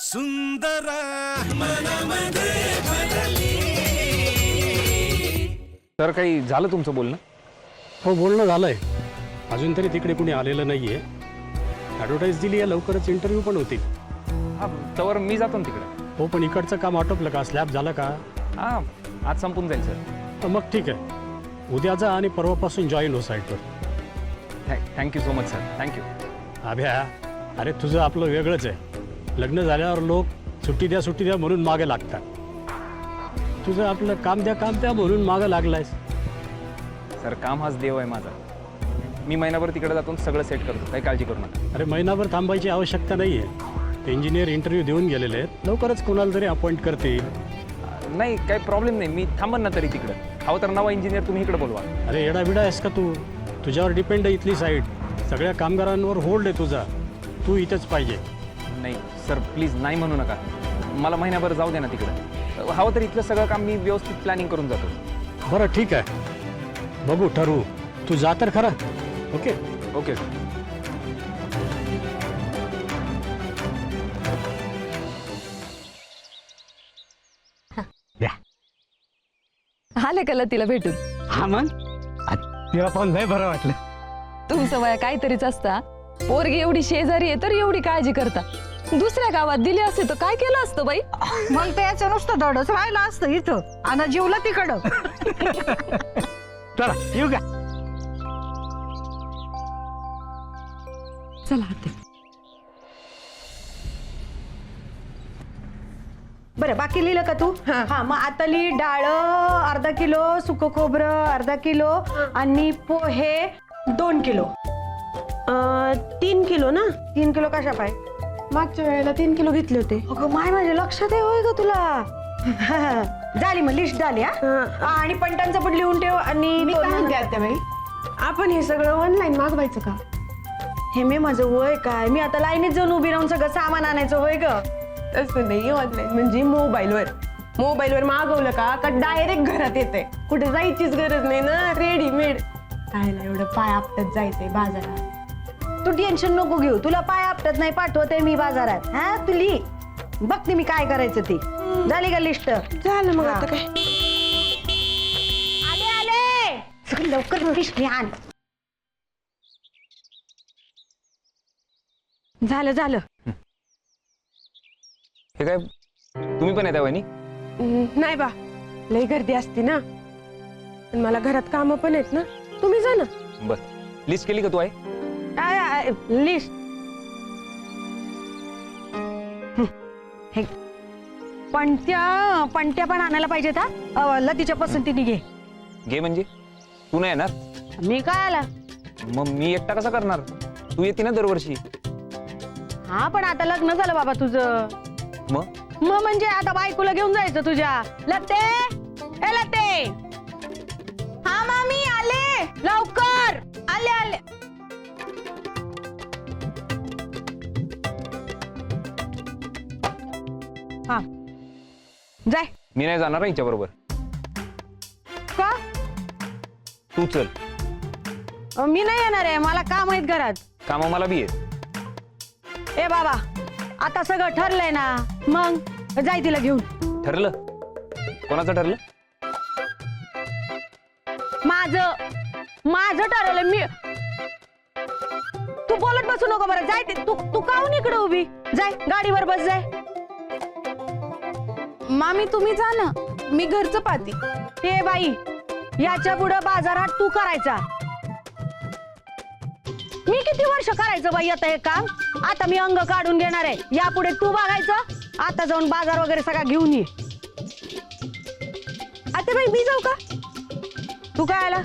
सुंदर मनामध्ये भरली. तर काही झालं तुमचं बोलणं? हो, बोलणं झालंय. अजून तरी तिकडे कुणी आलेलं नाहीये. ॲडव्हर्टाईज दिली आहे, लवकरच इंटरव्ह्यू पण होतील. हा, तर मी जातो ना तिकडे. हो, पण इकडचं काम आटोपलं का? स्लॅब झालं का? हा, आज संपून जाईल सर. तर मग ठीक आहे, उद्या जा आणि परवापासून जॉईन हो साईटवर. Thank you so much sir. Thank you. Abhya, अरे तुझं आपलं वेगळंच आहे. लग्न झाल्यावर लोक सुट्टी द्या म्हणून मागे लागतात. तुझं आपलं काम द्या म्हणून मागं लागलायस. सर, काम हाच देव आहे माझा. मी महिनाभर तिकडे जातो सगळं सेट करतो, काही काळजी करू नका. अरे, महिनाभर थांबायची आवश्यकता नाही आहे. इंजिनियर इंटरव्ह्यू देऊन गेलेले आहेत, लवकरच कोणाला तरी अपॉइंट करतील. नाही, काही प्रॉब्लेम नाही. मी थांबन ना तरी तिकडे. हवं तर नवा इंजिनियर तुम्ही इकडे बोलवा. अरे, येडाबिडा आहेस का तू? तुझ्यावर डिपेंड आहे इथली साईट. सगळ्या कामगारांवर होल्ड आहे तुझा. तू इथंच पाहिजे. नाही सर, प्लीज नाही म्हणू नका. मला महिनाभर जाऊ दे ना तिकडे. हवं तर इथलं सगळं काम मी व्यवस्थित प्लॅनिंग करून जातो. बरं, ठीक आहे, बघू, ठरवू. तू जा तर खरा. Okay okay. आले का तिला भेटून? हा, मग तिला पण लय बरं वाटलं. तुमचं वया काहीतरीच असता. पोरगी एवढी शेजारी आहे तर एवढी काळजी करता. दुसऱ्या गावात दिली असते तर काय केलं असतं बाई? मग ते याचं नुसतं धडच राहिलं असतं इथं आणि जीवला तिकडं. चला, येऊ का? चला आते. बरं, बाकी लिहिलं का तू? हा, मग आता लिही. डाळ अर्धा किलो, सुकं खोबरं अर्धा किलो आणि पोहे 2 किलो. 3 किलो ना? 3 किलो कशा पाय? मागच्या वेळेला 3 किलो घेतले होते. अगं माय, माझ्या लक्षात आहे होय ग तुला. झाली मग लिस्ट झाली. हा, आणि पंटांचं पण लिहून ठेव. आणि मी काय म्हणते आत्याबाई, आपण हे सगळं ऑनलाईन मागवायचं का? हे मी माझं वय काय, मी आता लाईनीत जाऊन उभी राहून सगळं सामान आणायचं होय ग? तसं नाही, ऑनलाईन म्हणजे मोबाईलवर मागवलं का डायरेक्ट घरात येते. कुठे जायचीच गरज नाही ना, रेडीमेड. काय ना एवढं पाय आपटत जायचंय बाजारात. तू टेन्शन नको घेऊ, तुला पाय आपटत नाही, पाठवते मी बाजारात. हा, तू लिही, बघते मी काय करायचं ती. झाली का लिस्ट? झालं मग आता काय. आले सगळं लवकर लिस्ट आण. झालं. हे काय, तुम्ही पण येता वहिनी? नाही बा, लई गर्दी असते ना, आणि मला घरात कामं पण आहेत ना. तुम्ही जा ना. बर, लिस्ट केली का तू आहे? लिस्ट हे पंट्या पण आणायला पाहिजेत. हा, लतीच्या पसंतीने घे म्हणजे तू नाही येणार? मी काय आला. मग मी एकटा कसा करणार? तू येते ना दरवर्षी. हा, पण आता लग्न झालं बाबा तुझं. मग म्हणजे आता बायकोला घेऊन जायचं तुझ्या. लते, ए लते. हा मामी, आले लवकर. आले. हा, जाय. मी नाही जाणार हिच्या बरोबर. का? तू चल. मी नाही येणार आहे, मला काम आहेत घरात. काम मला बी आहे. ए बाबा, आता सगळं ठरलंय ना, मग जाय तिला घेऊन. ठरलं? कोणाचं ठरलं? माझं ठरवलं. मी, तू बोलत बसू नको बरं. जाय तू काहून इकडे उभी? जाय गाडीवर बस, जाय. मामी तुम्ही जा ना, मी घरचं पाहते. हे बाई, याच्या पुढे बाजारात तू करायचा. मी किती वर्ष करायचं बाई आता हे काम? आता मी अंग काढून घेणार आहे. यापुढे तू बघायचं. आता जाऊन बाजार वगैरे सगळा घेऊन ये. आता बाई, मी जाऊ का? तू काय आला?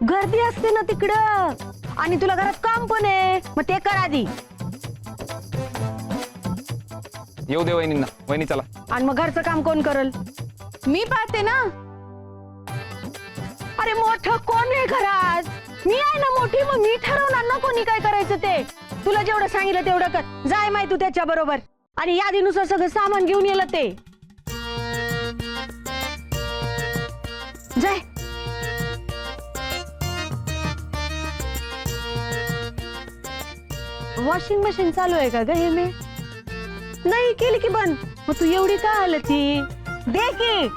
गर्दी असते ना तिकडं, आणि तुला घरात काम पण आहे, मग ते कर आधी. येऊ दे वहिनींना. वहिनी चला. आणि मग घरचं काम कोण करल? मी पाहते ना. अरे, मोठं कोण आहे घरात? मी आहे ना मोठी, मग मी ठरवणार ना कोणी काय करायचं ते. तुला जेवढं सांगितलं तेवढं कर. जाय माय तू त्याच्या बरोबर, आणि यादीनुसार सगळं सामान घेऊन येलं ते. जाय. वॉशिंग मशीन चालू आहे का ग हे? मी नाही केली की बंद. मग तू एवढी का आलं ती? दे की,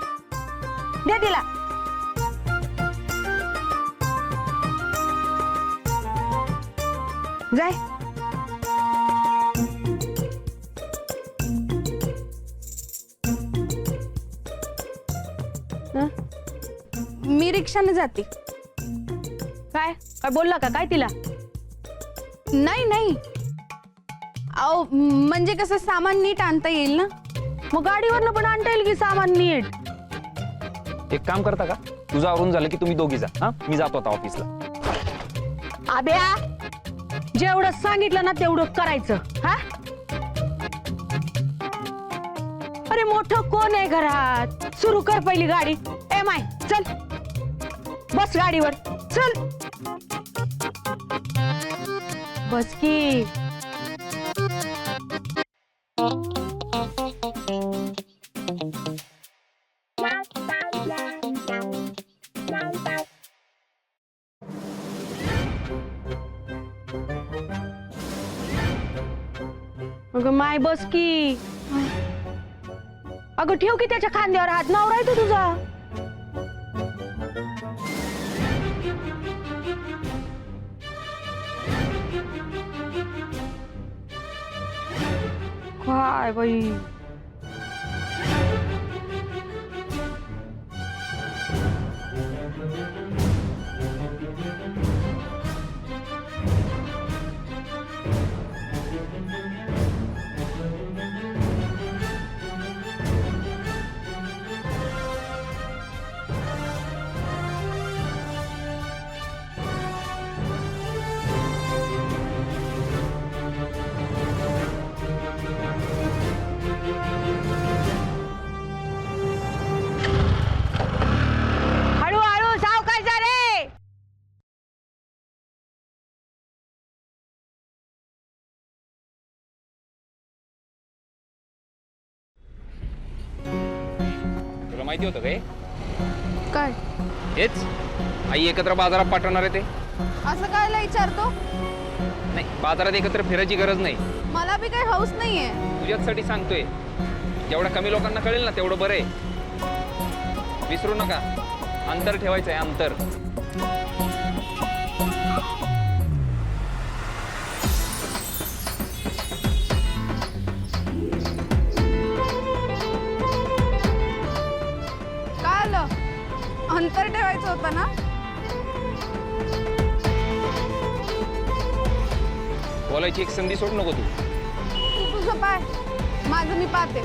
दे तिला. जाय. हं? मी रिक्षाने जाते. काय काय बोलला का काय तिला? नाही नाही, अहो म्हणजे कसं सामान नीट आणता येईल ना. मग गाडीवरनं पण आणता येईल की सामान नीट. एक काम करता का, तुझं आवरून झालं की तुम्ही दोघी जा. हा, मी जातो आता ऑफिसला. आब्या, जेवढं सांगितलं ना तेवढं करायचं. हा, अरे मोठं कोण आहे घरात? सुरू कर पहिली गाडी. ए माय, चल बस गाडीवर, चल बस की. अगं माय, बस की. अगं ठेव की त्याच्या खांद्यावर हात. नवरा आहे तो तुझा. काय बाई, हळूहळू सावकाश जा रे. तुला माहिती होतं काय? काय हेच आई एकत्र बाजारात पाठवणार आहे ते. असं कायला विचारतो? नाही, बाजारात एकत्र फिरायची गरज नाही. मला बी काही हौस नाहीये. तुझ्यासाठी सांगतोय. जेवढ्या कमी लोकांना कळेल ना तेवढं बरं आहे. विसरू नका, अंतर ठेवायचं आहे, अंतर. काय आलं? अंतर ठेवायचं होतं ना. बोलायची एक संधी सोड नको तू. तू तुझं पाय, माझं मी पाहते.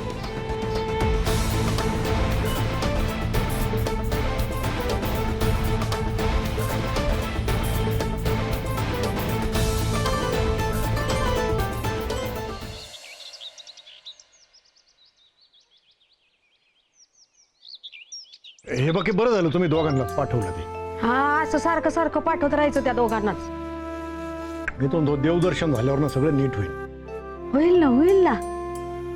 हे बाकी बरं झालं तुम्ही दोघांना पाठवलं ते. हा, असं सारखं सारखं पाठवत राहायचं त्या दोघांनाच. इथून देवदर्शन झाल्यावर ना सगळं नीट होईल. होईल ना, होईल ना.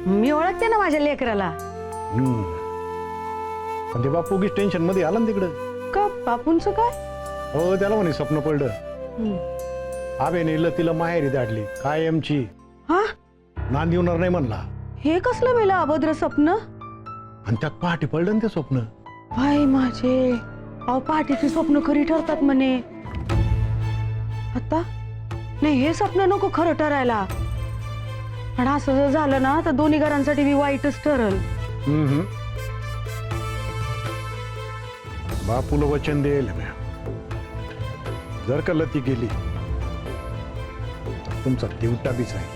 मी ओळखते ना माझ्या लेकराला. पण ते बापू उगीच टेन्शन मध्ये आला ना तिकडं. का बापूंचं काय? हो, त्याला म्हणे स्वप्न पडलं. हम्म. आबे नेलं तिला माहेरी दाटली कायमची. हा, नांद येणार नाही म्हणला. हे कसलं मेलं अभद्र स्वप्न? आणि त्यात पहाटे पडलं ना ते स्वप्न. भाई माझे, अहो पहाटेची स्वप्न खरी ठरतात म्हणे. आता नाही, हे स्वप्न नको खरं ठरायला. आणि असं जर झालं ना तर दोन्ही घरांसाठी मी वाईटच ठरल. बापूला वचन देईल म्या, जर का लती गेली तुमचा दिवटा बीच आहे.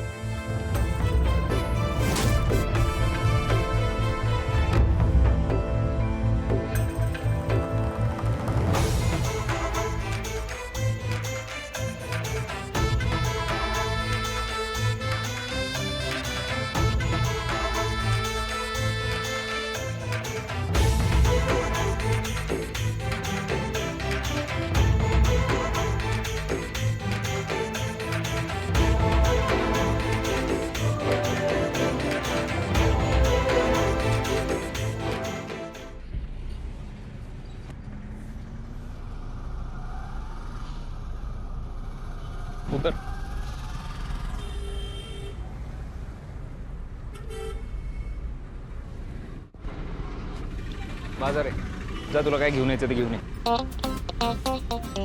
बाजार आहे, जा तुला काय घेऊन यायचं ते घेऊन ये.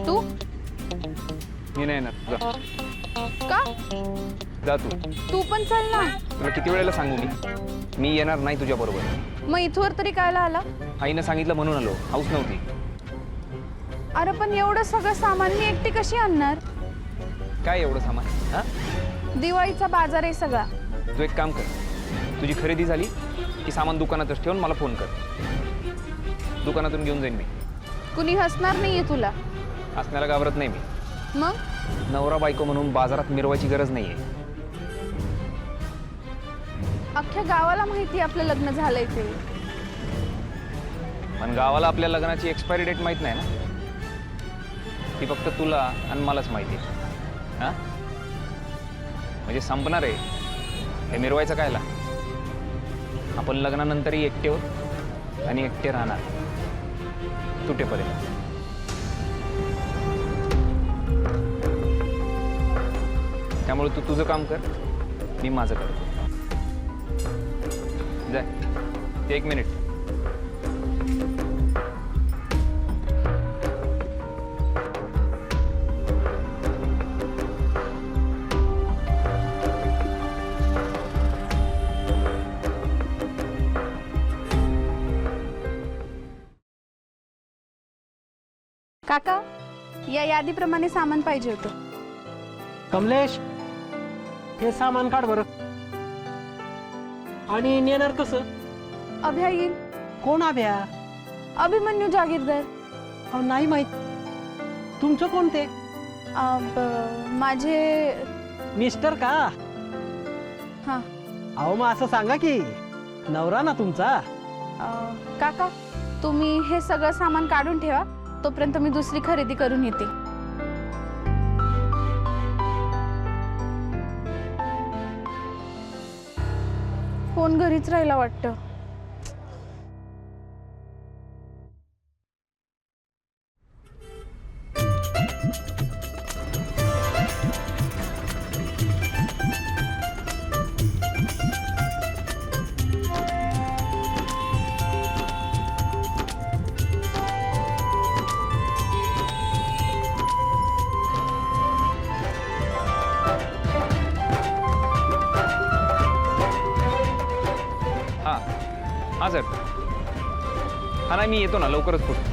तू मी नाही येणार, जा का? जा तू. तू पण चल ना. तुला किती वेळेला सांगू मी येणार नाही तुझ्या बरोबर. मग इथवर तरी कायला आला? आईनं सांगितलं म्हणून आलो, हाऊस नव्हती. अरे पण एवढं सगळं सामान मी एकटी कशी आणणार? काय एवढं सामान? हा, दिवाळीचा बाजार आहे सगळा. तू एक काम कर, तुझी खरेदी झाली की सामान दुकानातच ठेवून मला फोन कर, दुकानातून घेऊन जाईन मी. कुणी हसणार नाहीये तुला. असण्याला घाबरत नाही मी. मग नवरा बायको म्हणून बाजारात मिरवायची गरज नाहीये. अख्ख्या गावाला माहिती आपलं लग्न झालंय ते. पण गावाला आपल्या लग्नाची एक्सपायरी डेट माहित नाही ना, ती फक्त तुला आणि मलाच माहिती. हा, म्हणजे संपणार आहे हे मिरवायचं कायला. आपण लग्नानंतरही एकटे होत आणि एकटे राहणार तुटेपर्यंत. त्यामुळे तू तुझं काम कर, मी माझं करतो. जाय, ते 1 मिनिट. काका, या यादीप्रमाणे सामान पाहिजे होतं. कमलेश, हे सामान काढ बरं. आणि नेणार कसं? अभ्या येईल. कोण आभ्या? अभिमन्यू जागीरदार. अहो नाही माहित. तुमचं कोणते? माझे मिस्टर का? हा. अहो मग असं सांगा की नवरा ना तुमचा. काका, तुम्ही हे सगळं सामान काढून ठेवा, तोपर्यंत मी दुसरी खरेदी करून येते. फोन घरीच राहिला वाटतं. हा सर. हा नाही, मी येतो ना लवकरच पोहोचतो.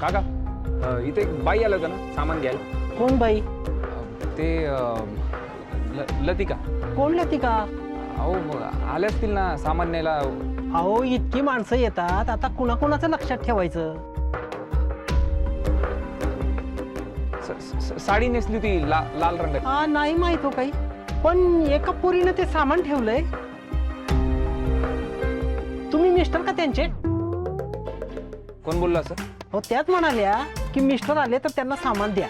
काका, इथे एक बाई आलं होतं ना सामान घ्यायला. कोण बाई? ते लतिका. कोण लतिका? अहो आले असतील ना सामान न्यायला. अहो इतकी माणसं येतात, आता कुणाकुणाचं लक्षात ठेवायचं? साडी नेसली होती लाल रंगाची. हा नाही माहित हो काही, पण एका पोरीनं ते सामान ठेवलंय. तुम्ही मिस्टर का त्यांचे? कोण बोलला असं? हो त्याच म्हणाल्या की मिस्टर आले तर त्यांना सामान द्या.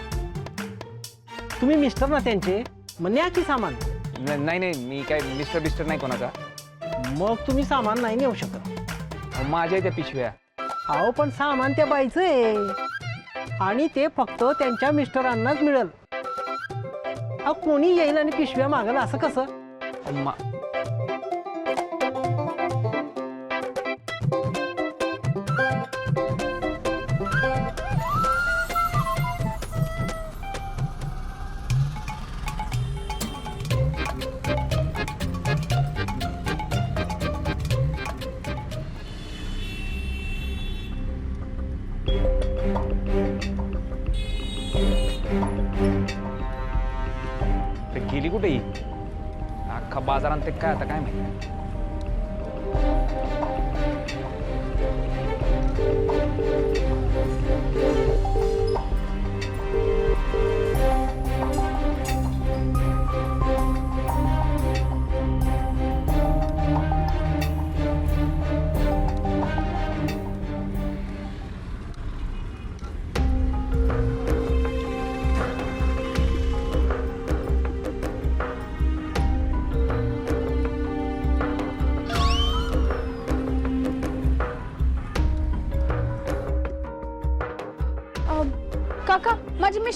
तुम्ही मिस्टर ना त्यांचे, मग न्या की सामान. नाही नाही, मी काय मिस्टर बिस्टर नाही कोणाचा. मग तुम्ही सामान नाही नेऊ शकत. अहो, माझ्या त्या पिशव्या. अहो पण सामान त्या बाईचं आहे आणि ते फक्त त्यांच्या मिस्टरांनाच मिळेल. अहो कोणी येईल आणि पिशव्या मागेल असं कसं? ते गेली कुठे ही? अख्खा बाजारात ते काय आता काय माहिती.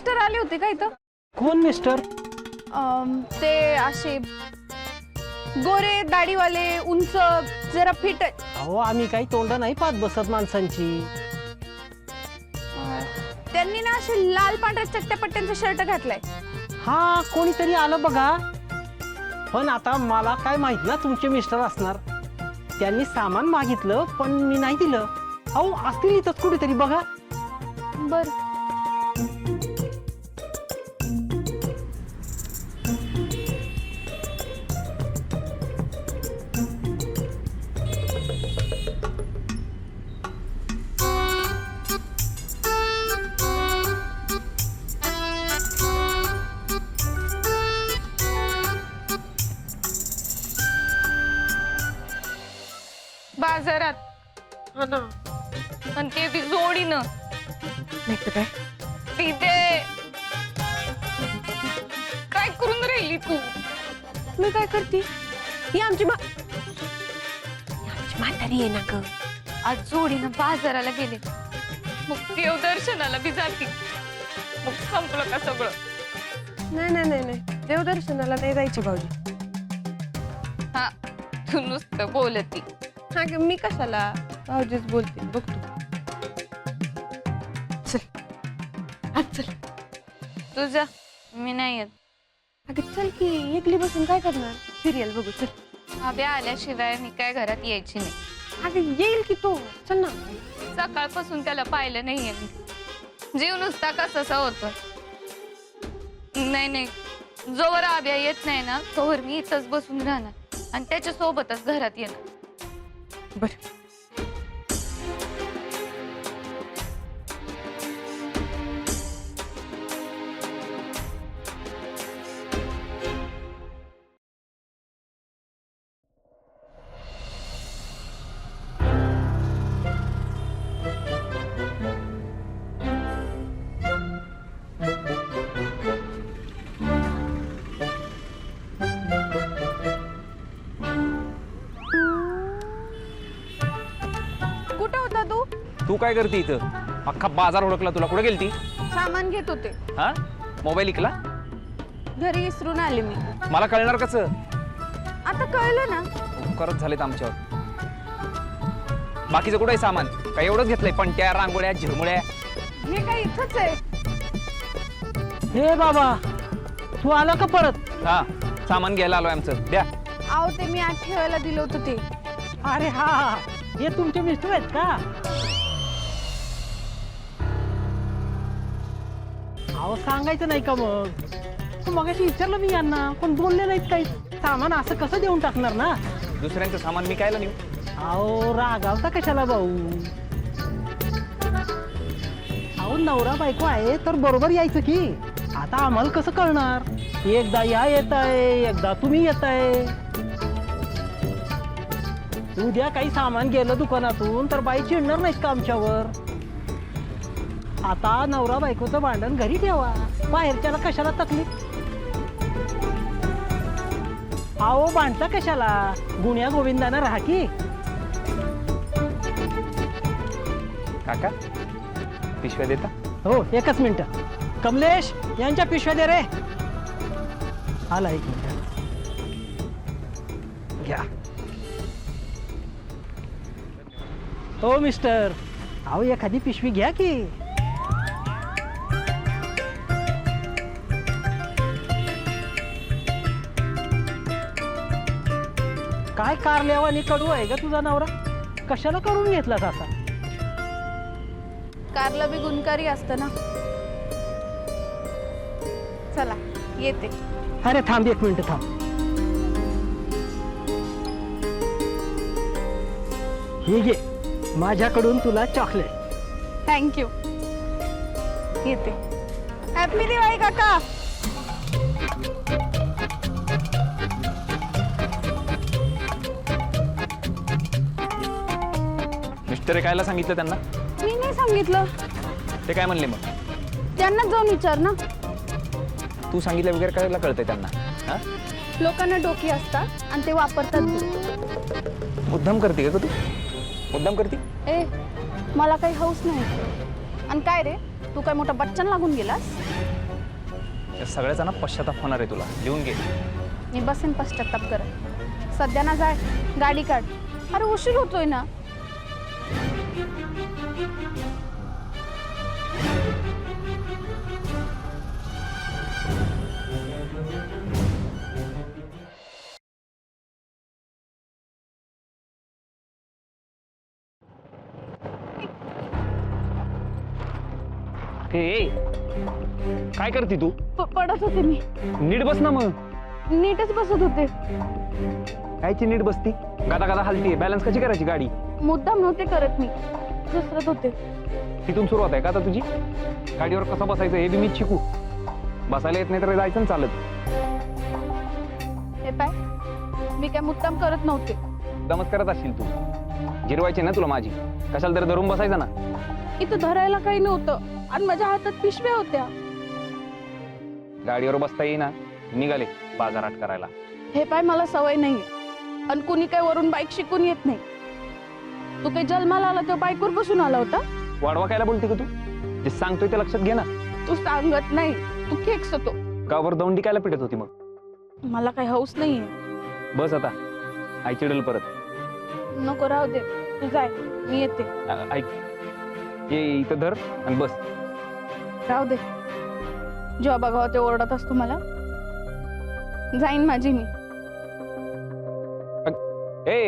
मिस्टर आले होते का इथं? कोण मिस्टर? ते असे गोरे दाढीवाले, उंच, जरा फिट. अहो आम्ही काही तोंड नाही पाहत बसत माणसांची. त्यांनी ना असे लाल पांढऱ्या चट्ट्या पट्ट्यांचा शर्ट घातलाय. हा कोणीतरी आलं बघा. पण आता मला काय माहित ना तुमचे मिस्टर असणार. त्यांनी सामान मागितलं पण मी नाही दिलं. अहो असतील इथंच कुठेतरी बघा. बर. बाजारात आणि ते ती जोडीनं नाही तर काय तिथे काय करून राहिली तू? मी काय करते? ही आमची म्हातारी आहे ना ग. आज जोडीनं बाजाराला गेले, मग देवदर्शनाला बी जाती, मग संपलं का सगळं? नाही नाही नाही नाही, देवदर्शनाला नाही जायची भाऊजी. हा, तू नुसतं बोलती. हा ग, मी कशाला? भाऊजीच बोलते बघ तू. चल आज चल. तुझा मी नाही येत. अगं चल की, एकली बसून काय करणार? सिरियल बघू चल. अभि आल्याशिवाय मी काय घरात यायची नाही. अगं येईल की तो, चल ना. सकाळपासून त्याला पाहिलं नाहीये मी. जीव नुसता कसासा होतो. नाही नाही, जोवर आभ्या येत नाही ना तोवर मी इथंच बसून राहणार आणि त्याच्या सोबतच घरात येणार. बर. कुठे होता तू? तू काय करते इथं? अख्खा बाजार ओळखला तुला. कुठे गेलती? सामान घेत होते. हा, मोबाईल इकला? घरी विसरून आले मी. मला कळणार कसं? आता कळलं ना. करत झालेत आमच्यावर. बाकीचं कुठे सामान? काय एवढंच घेतलंय? पणत्या, रांगोळ्या, झिरमुळ्या? हे काय इथंच आहे. हे बाबा तू आला का परत? हा, सामान घ्यायला आलोय आमचं. द्या. आहो ते मी आत ठेवायला दिलं होतं ते. अरे हा, हे तुमचे मिस्टर आहेत का? अहो सांगायचं नाही का मग? मगाशी विचारलं मी यांना पण बोलले नाहीत काही. सामान असं कसं देऊन टाकणार ना? दुसऱ्यांचं सामान मी कायला नेऊ? अहो रागावता कशाला भाऊ? अहो नवरा बायको आहे तर बरोबर यायचं की. आता आम्हाला कसं कळणार? एकदा या येत आहे, एकदा तुम्ही येत आहे. उद्या काही सामान गेलं दुकानातून तर बाई चिडणार नाहीत का आमच्यावर? आता नवरा बायकोचं भांडण घरी ठेवा, बाहेरच्याला कशाला तकलीफ? अहो भांडता कशाला? गुण्या गोविंदानं राहा की. काका, पिशव्या देता? हो, एकच मिनिट. कमलेश यांच्या पिशव्या दे रे. आला, एक मिनिट घ्या. हो मिस्टर, अहो एखादी पिशवी घ्या की. काय कारल्यावानी कडू आहे का तुझा नवरा? कशाला करून घेतलास असा? कारला बी गुणकारी असतं ना. चला येते. अरे थांब, एक मिनिट थांब. हे घे, माझ्याकडून तुला चॉकलेट. थँक्यू. येते. हॅपी दिवाळी काका. मिस्टर कायला सांगितलं त्यांना? मी नाही सांगितलं. ते काय म्हणले मग? त्यांनाच जाऊन विचार ना. तू सांगितलं वगैरे करायला कळतंय त्यांना? हा, लोकांना डोकी असतात आणि ते वापरतात बी. मुद्दाम करते का तू? मुद्दाम करते? ए, मला काही हौस नाही. आणि काय रे, तू काय मोठा बच्चन लागून गेलास? या सगळ्याचा ना पश्चाताप होणार आहे तुला. लिहून घे. मी बसेन पश्चाताप करत. सध्या ना जाय, गाडी काढ. अरे उशीर होतोय ना. ए काय करते तू? पडत होते मी. नीट बस ना मग. नीटच बसत होते. कायची नीट बसती? गादा गादा हलतीये. बॅलन्स कशी करायची गाडी? मुद्दाम नव्हते करत मी, घसरत होते. तिथून सुरुवात आहे का आता तुझी? गाडीवर कसं बसायचं हे बी मीच शिकू. बसायला येत नाही तर जायचं ना चालत. हे पाय, मी काय मुद्दाम करत नव्हते. दमत करत असशील तू. जिरवायची ना तुला माझी. कशाला तरी धरून बसायचं ना. इथं धरायला काही नव्हतं आणि माझ्या हातात पिशव्या होत्या. गाडीवर बसता येईना, निघाले बाजारात करायला. हे पाय, मला सवय नाही आणि कुणी काय वरून बाईक शिकून येत नाही. तू काही जन्माला आला तेव्हा बाईकवर बसून आला होता. वाढवा कायला बोलते का तू? जे सांगतोय ते लक्षात घे ना. तू सांगत नाही, तू खेकसतो. गावावर दौंडी कायला पिटत होती मग? मला काही हौस नाहीये. बस आता, आई चिडल परत. नको, राहू दे. तू जाय, मी येते. ऐक, ये इथं धर आणि बस. राहू दे. जेव्हा बघावं ते ओरडत असतो मला. जाईन माझी मी. ए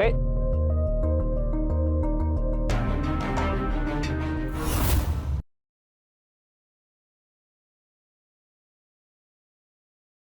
ए